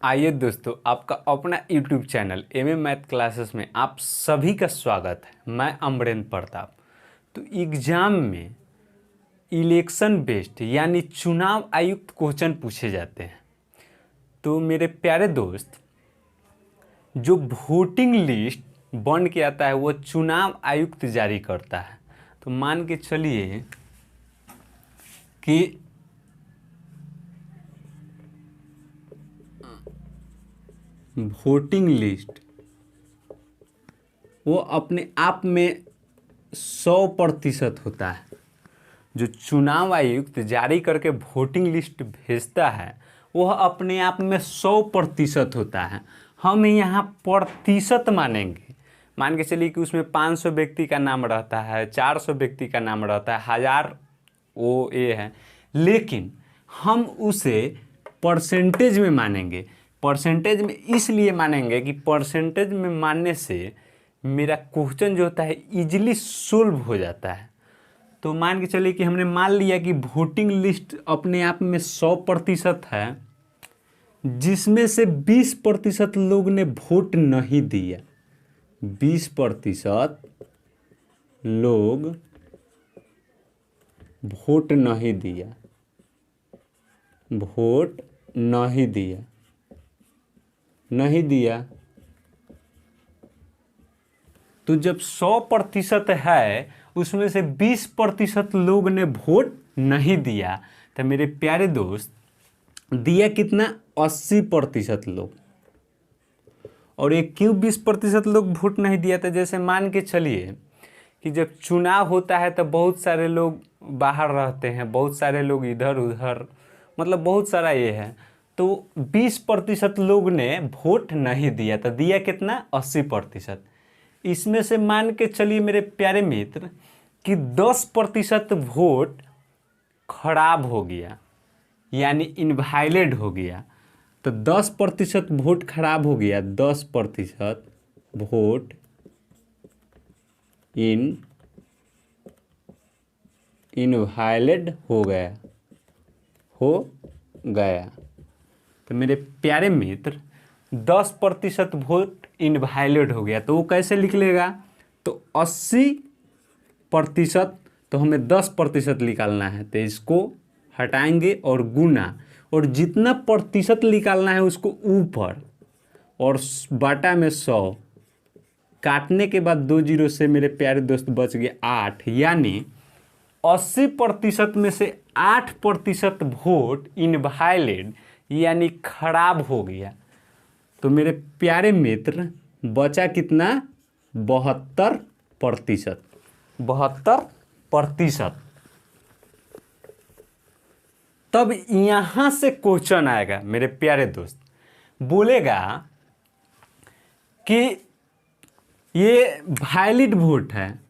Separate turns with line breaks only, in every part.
आइए दोस्तों, आपका अपना YouTube channel MA math classes में आप सभी का स्वागत है। मैं अमरेंद्र प्रताप। तो एग्ज़ाम में इलेक्शन बेस्ड यानी चुनाव आयुक्त क्वेश्चन पूछे जाते हैं। तो मेरे प्यारे दोस्त, जो वोटिंग लिस्ट बन के आता है वो चुनाव आयुक्त जारी करता है। तो मान के चलिए कि वोटिंग लिस्ट वो अपने आप में 100% होता है। जो चुनाव आयुक्त जारी करके वोटिंग लिस्ट भेजता है वह अपने आप में 100% होता है। हम यहाँ प्रतिशत मानेंगे। मान के चलिए कि उसमें 500 व्यक्ति का नाम रहता है, 400 व्यक्ति का नाम रहता है, 1000 वो ये है, लेकिन हम उसे परसेंटेज में मानेंगे। परसेंटेज में इसलिए मानेंगे कि परसेंटेज में मानने से मेरा क्वेश्चन जो होता है इजीली सोल्व हो जाता है। तो मान के चलिए कि हमने मान लिया कि वोटिंग लिस्ट अपने आप में 100% है, जिसमें से 20% लोग ने वोट नहीं दिया। 20% लोग वोट नहीं दिया, वोट नहीं दिया, नहीं दिया। तो जब 100% है उसमें से 20% लोग ने वोट नहीं दिया, तो मेरे प्यारे दोस्त दिया कितना? 80% लोग। और ये क्यों 20% लोग वोट नहीं दिया? तो जैसे मान के चलिए कि जब चुनाव होता है तो बहुत सारे लोग बाहर रहते हैं, बहुत सारे लोग इधर उधर, मतलब बहुत सारा ये है। तो 20% लोग ने वोट नहीं दिया, तो दिया कितना? 80%। इसमें से मान के चलिए मेरे प्यारे मित्र कि 10% वोट खराब हो गया, यानी इनवैलिड हो गया। तो 10% वोट खराब हो गया, 10% वोट इनवैलिड हो गया। तो मेरे प्यारे मित्र 10% वोट इनवैलिड हो गया, तो वो कैसे लिख लेगा? तो 80%, तो हमें 10% निकालना है, तो इसको हटाएंगे और गुना, और जितना प्रतिशत निकालना है उसको ऊपर, और बाटा में 100, काटने के बाद 2 जीरो से मेरे प्यारे दोस्त बच गए 8, यानी 80% में से 8% वोट इनवैलिड यानी खराब हो गया। तो मेरे प्यारे मित्र बचा कितना? 72%। 72%। तब यहां से क्वेश्चन आएगा मेरे प्यारे दोस्त, बोलेगा कि ये वैलिड वोट है,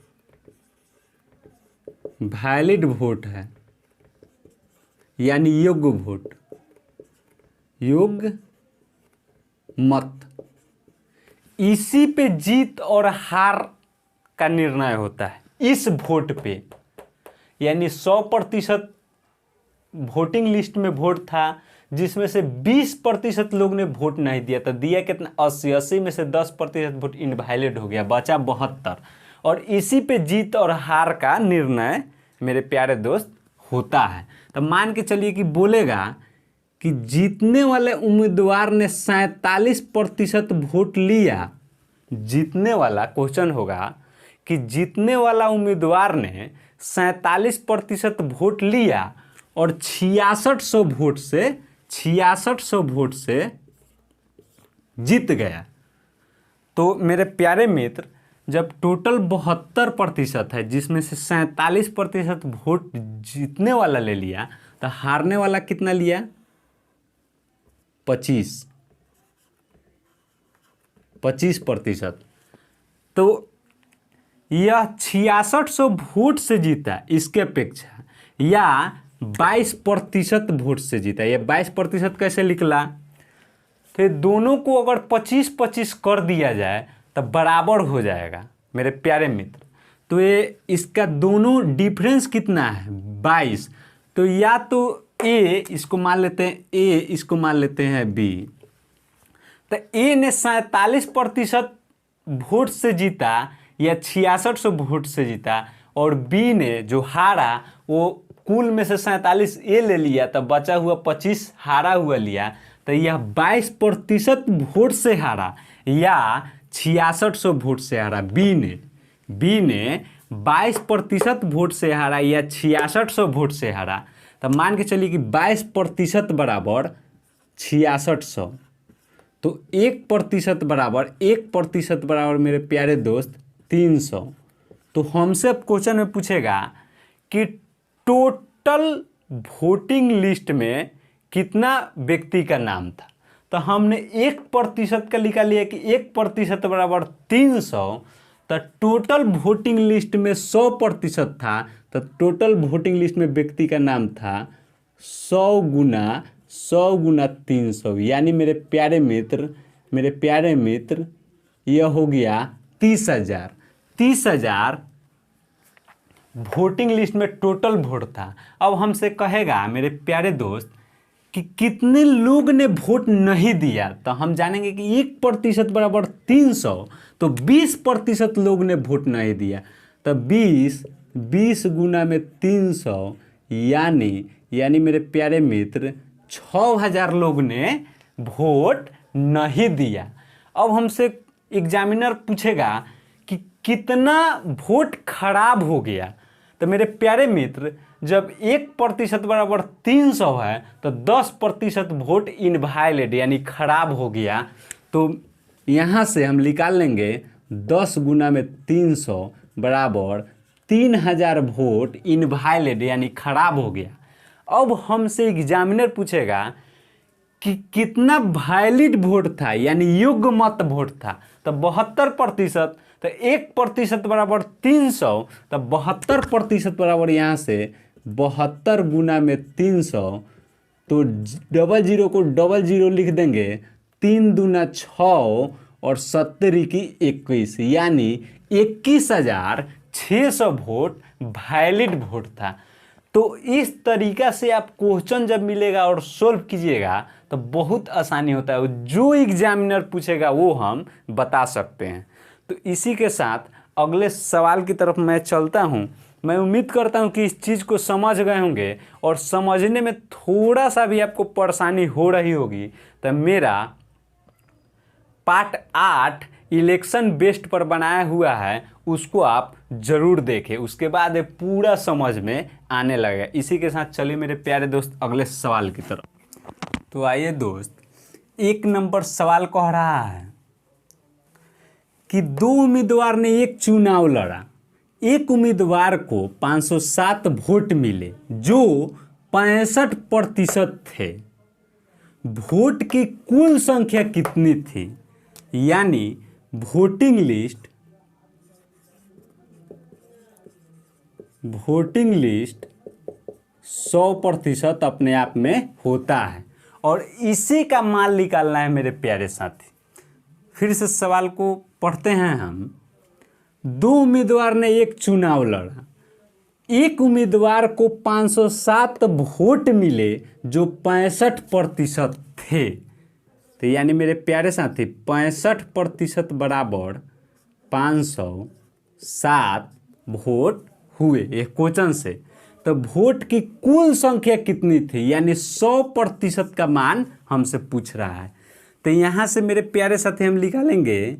वैलिड वोट है यानी योग्य वोट, योग्य मत। इसी पे जीत और हार का निर्णय होता है, इस वोट पे। यानी 100% वोटिंग लिस्ट में वोट था, जिसमें से 20% लोग ने वोट नहीं दिया, तो दिया कितना? 80। 80 में से 10% वोट इनवैलिड हो गया, बचा 72। और इसी पे जीत और हार का निर्णय मेरे प्यारे दोस्त होता है। तो मान के चलिए कि बोलेगा कि जीतने वाले उम्मीदवार ने 47% वोट लिया। जीतने वाला क्वेश्चन होगा कि जीतने वाला उम्मीदवार ने 47% वोट लिया और 6600 वोट से जीत गया। तो मेरे प्यारे मित्र जब टोटल 72% है, जिसमें से 47% वोट जीतने वाला ले लिया, तो हारने वाला कितना लिया? 25%। तो यह 6600 वोट से जीता इसके अपेक्षा, या 22% वोट से जीता। यह 22% कैसे निकला? तो दोनों को अगर 25-25 कर दिया जाए तो बराबर हो जाएगा मेरे प्यारे मित्र। तो ये इसका दोनों डिफरेंस कितना है? 22। तो या तो ए इसको मान लेते हैं, ए इसको मान लेते हैं बी, तो ए ने 47% वोट से जीता या 6600 वोट से जीता, और बी ने जो हारा वो कुल में से 47 ए ले लिया, तब बचा हुआ 25 हारा हुआ लिया, तो यह 22% वोट से हारा या 6600 वोट से हारा। बी ने 22% वोट से हारा या 6600 वोट से हारा। तो मान के चलिए कि 22% बराबर 6600, तो 1% बराबर 1% बराबर मेरे प्यारे दोस्त 300। तो हमसे अब क्वेश्चन में पूछेगा कि टोटल वोटिंग लिस्ट में कितना व्यक्ति का नाम था। तो हमने 1% का निकाल लिया कि 1% बराबर 300। तो टोटल वोटिंग लिस्ट में 100% था, तो टोटल वोटिंग लिस्ट में व्यक्ति का नाम था 100 गुना 300, यानी मेरे प्यारे मित्र यह हो गया 30,000। 30,000 वोटिंग लिस्ट में टोटल वोट था। अब हमसे कहेगा मेरे प्यारे दोस्त कि कितने लोग ने वोट नहीं दिया, तो हम जानेंगे कि 1% बराबर 300, तो 20% लोग ने वोट नहीं दिया। तो 20 गुना में 300, यानी मेरे प्यारे मित्र 6,000 लोग ने वोट नहीं दिया। अब हमसे एग्जामिनर पूछेगा कि कितना वोट खराब हो गया। तो मेरे प्यारे मित्र जब 1% बराबर 300 है तो 10% वोट इनवैलिड यानी खराब हो गया। तो यहाँ से हम निकाल लेंगे 10 गुना में 300 बराबर 3,000 वोट इनवैलिड यानी खराब हो गया। अब हमसे एग्जामिनर पूछेगा कि कितना वैलिड वोट था यानी योग्य मत वोट था। तो 72%, तो 1% बराबर 300, तो 72% बराबर यहाँ से 72 गुना में 300, तो 00 को 00 लिख देंगे, 3 दूना 6 और 70 की 21, यानी 21,600 वोट वैलिड वोट था। तो इस तरीका से आप क्वेश्चन जब मिलेगा और सोल्व कीजिएगा तो बहुत आसानी होता है, जो एग्जामिनर पूछेगा वो हम बता सकते हैं। तो इसी के साथ अगले सवाल की तरफ मैं चलता हूं। मैं उम्मीद करता हूं कि इस चीज़ को समझ गए होंगे और समझने में थोड़ा सा भी आपको परेशानी हो रही होगी तो मेरा पार्ट 8 इलेक्शन बेस्ड पर बनाया हुआ है, उसको आप ज़रूर देखें, उसके बाद ये पूरा समझ में आने लगेगा। इसी के साथ चलिए मेरे प्यारे दोस्त अगले सवाल की तरफ। तो आइए दोस्त, 1 नंबर सवाल कह रहा है कि 2 उम्मीदवार ने एक चुनाव लड़ा। एक उम्मीदवार को 507 वोट मिले जो 65% थे। वोट की कुल संख्या कितनी थी? यानी वोटिंग लिस्ट 100% अपने आप में होता है और इसी का मान निकालना है मेरे प्यारे साथी। फिर से सवाल को पढ़ते हैं हम। 2 उम्मीदवार ने एक चुनाव लड़ा। एक उम्मीदवार को 507 वोट मिले जो 65% थे। तो यानी मेरे प्यारे साथी 65% बराबर 507 वोट हुए एक क्वेश्चन से। तो वोट की कुल संख्या कितनी थी यानी 100% का मान हमसे पूछ रहा है। तो यहाँ से मेरे प्यारे साथी हम निकालेंगे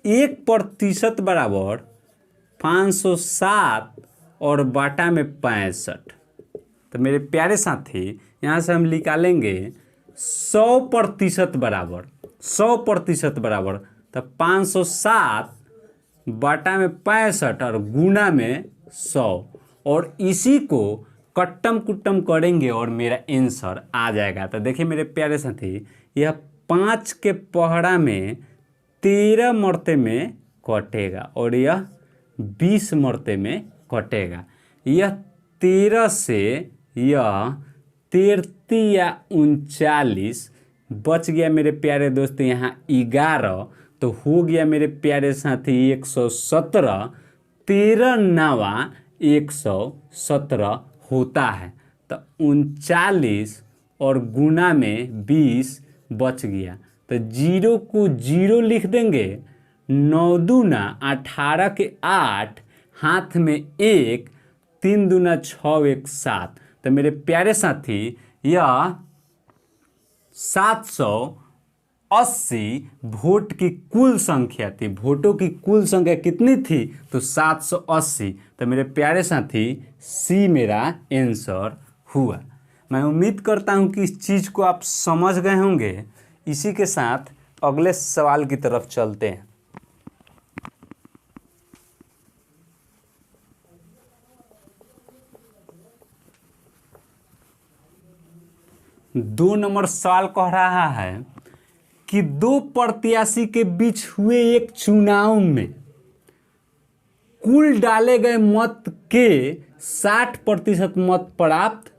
1% बराबर 507 और बाटा में 65। तो मेरे प्यारे साथी यहाँ से हम निकालेंगे 100% बराबर तो 507 बाटा में 65 और गुना में 100, और इसी को कट्टम कुट्टम करेंगे और मेरा आंसर आ जाएगा। तो देखिए मेरे प्यारे साथी, यह 5 के पहड़ा में 13 मरते में कटेगा और यह 20 मरते में कटेगा। यह 13 से यह 33 या 39 बच गया मेरे प्यारे दोस्त, यहाँ 11 तो हो गया मेरे प्यारे साथी 117। 13 नवा 117 होता है। तो 39 और गुना में 20 बच गया तो 0 को 0 लिख देंगे, 9 दूना 18 के 8, हाथ में 1, 3 दूना 6, 1 7। तो मेरे प्यारे साथी यह 780 वोट की कुल संख्या थी। वोटों की कुल संख्या कितनी थी? तो 780। तो मेरे प्यारे साथी सी मेरा आंसर हुआ। मैं उम्मीद करता हूं कि इस चीज़ को आप समझ गए होंगे। इसी के साथ अगले सवाल की तरफ चलते हैं। दो नंबर सवाल कह रहा है कि दो प्रत्याशी के बीच हुए एक चुनाव में कुल डाले गए मत के 60% मत प्राप्त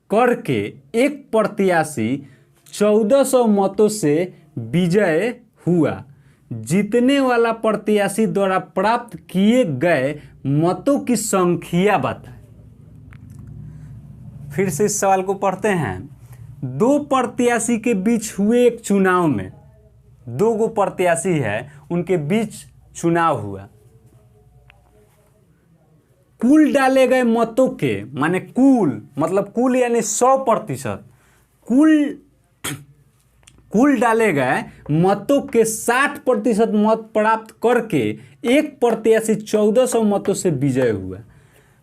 करके एक प्रत्याशी 1400 मतों से विजय हुआ। जीतने वाला प्रत्याशी द्वारा प्राप्त किए गए मतों की संख्या बताएं। फिर से इस सवाल को पढ़ते हैं। दो प्रत्याशी के बीच हुए एक चुनाव में, दो गो प्रत्याशी है, उनके बीच चुनाव हुआ। कुल डाले गए मतों के, माने कुल मतलब कुल यानी 100%, कुल डाले गए मतों के 60% मत प्राप्त करके एक प्रत्याशी 1400 मतों से विजय हुआ।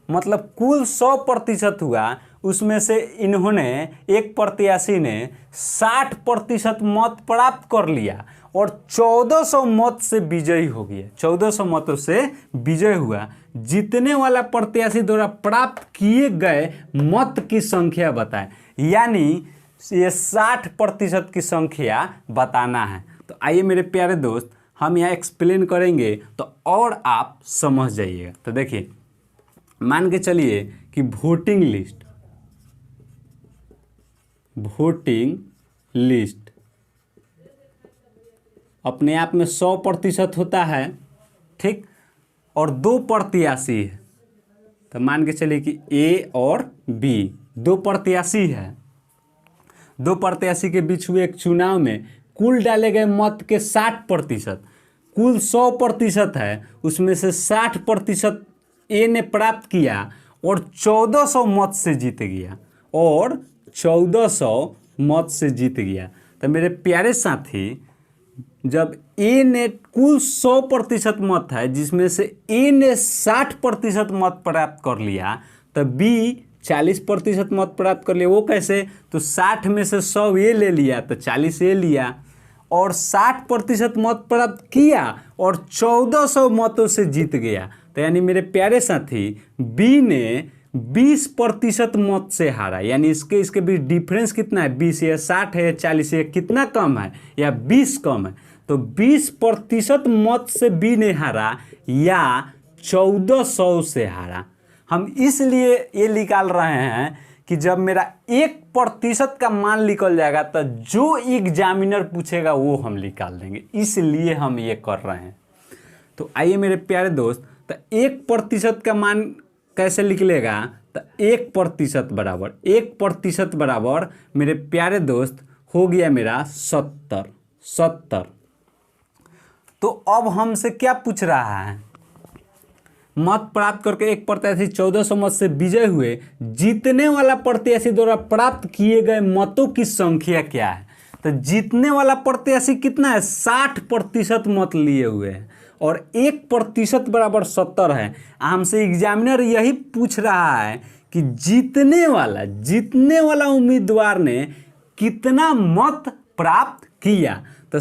मतलब कुल 100% हुआ, उसमें से इन्होंने, एक प्रत्याशी ने 60% मत प्राप्त कर लिया और 1400 मत से विजयी हो गया। 1400 मतों से विजय हुआ। जीतने वाला प्रत्याशी द्वारा प्राप्त किए गए मत की संख्या बताएं। यानी ये 60% की संख्या बताना है। तो आइए मेरे प्यारे दोस्त, हम यहाँ एक्सप्लेन करेंगे तो और आप समझ जाइएगा। तो देखिए, मान के चलिए कि वोटिंग लिस्ट अपने आप में 100% होता है, ठीक। और दो प्रत्याशी है, तो मान के चलिए कि ए और बी दो प्रत्याशी है। दो प्रत्याशी के बीच हुए एक चुनाव में कुल डाले गए मत के 60%, कुल 100% है, उसमें से 60% ए ने प्राप्त किया और 1400 मत से जीत गया, और 1400 मत से जीत गया। तो मेरे प्यारे साथी, जब ए ने कुल 100% मत है, जिसमें से ए ने 60% मत प्राप्त कर लिया, तो बी 40% मत प्राप्त कर लिया। वो कैसे? तो 60 में से 100 ए ले लिया तो 40 ए लिया, और 60% मत प्राप्त किया और 1400 मतों से जीत गया। तो यानी मेरे प्यारे साथी, बी ने 20% मत से हारा। यानी इसके बीच डिफरेंस कितना है? 20 है, 60 है, 40 है, कितना कम है? या 20 कम है। तो 20% मत से बी ने हारा या 1400 से हारा। हम इसलिए ये निकाल रहे हैं कि जब मेरा 1% का मान निकल जाएगा तो जो एग्जामिनर पूछेगा वो हम निकाल देंगे, इसलिए हम ये कर रहे हैं। तो आइए मेरे प्यारे दोस्त, तो 1% का मान कैसे निकलेगा? तो 1% बराबर मेरे प्यारे दोस्त हो गया मेरा 70। तो अब हमसे क्या पूछ रहा है? मत प्राप्त करके एक प्रत्याशी 1400 मत से विजय हुए, जीतने वाला प्रत्याशी द्वारा प्राप्त किए गए मतों की संख्या क्या है? तो जीतने वाला प्रत्याशी कितना है? 60% मत लिए हुए हैं, और 1% बराबर 70 है। हमसे एग्जामिनर यही पूछ रहा है कि जीतने वाला उम्मीदवार ने कितना मत प्राप्त किया। तो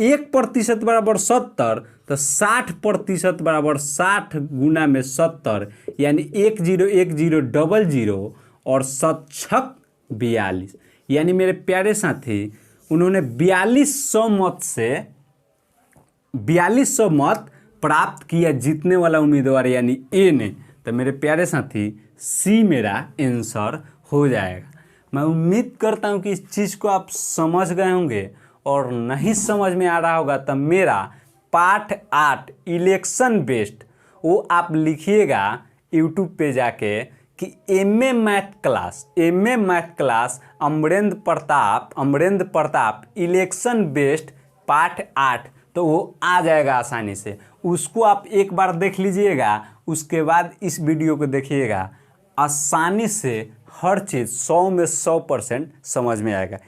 1% बराबर 70, तो 60% बराबर 60 गुना में 70, यानी 101000 और 7×6 42। यानी मेरे प्यारे साथी, उन्होंने 4200 मत प्राप्त किया जीतने वाला उम्मीदवार यानी ए ने। तो मेरे प्यारे साथी, सी मेरा आंसर हो जाएगा। मैं उम्मीद करता हूं कि इस चीज़ को आप समझ गए होंगे, और नहीं समझ में आ रहा होगा तो मेरा पार्ट 8 इलेक्शन बेस्ड वो आप लिखिएगा यूट्यूब पे जाके कि MA math class Amarendra Pratap election based part 8, तो वो आ जाएगा आसानी से। उसको आप एक बार देख लीजिएगा, उसके बाद इस वीडियो को देखिएगा, आसानी से हर चीज़ 100 में 100% समझ में आएगा।